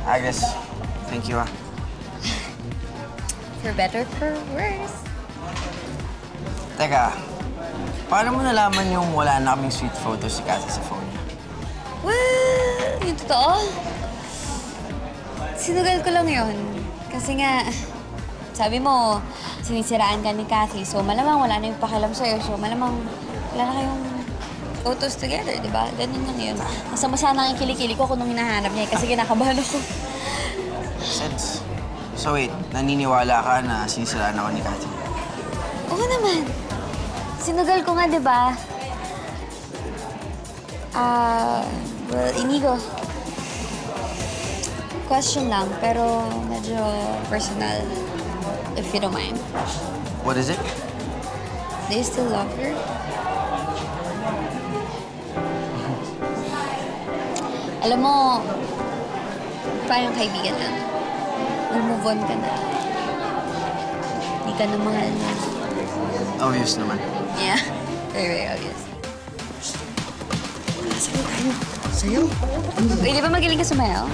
Agnes, thank you, ah. For better, for worse. Teka, paano mo nalaman yung wala na kaming sweet photos si Cassie sa phone niya? Well, yung totoo. Sinugal ko lang yun. Kasi nga, sabi mo, sinisiraan ka ni Kathy. So, malamang wala na yung pakialam sa'yo. So, malamang wala na kayong photos together, di ba? Ganun lang yun. Masama na yung kilikili ko kung nung hinahanap niya kasi kinakabahan ako. Sense. So wait, naniniwala ka na sinisiraan ako ni Kathy? Oo naman. Sinugal ko nga, di ba? Well, Inigo. Question lang, pero medyo personal, if you don't mind. What is it? Do you still love her? Alam mo, parang kaibigan lang. Mag-move on ka na. Hindi ka na mahal na. Obvious naman. Yeah, very, very obvious. Sayo? Di ba magaling ka sumayaw?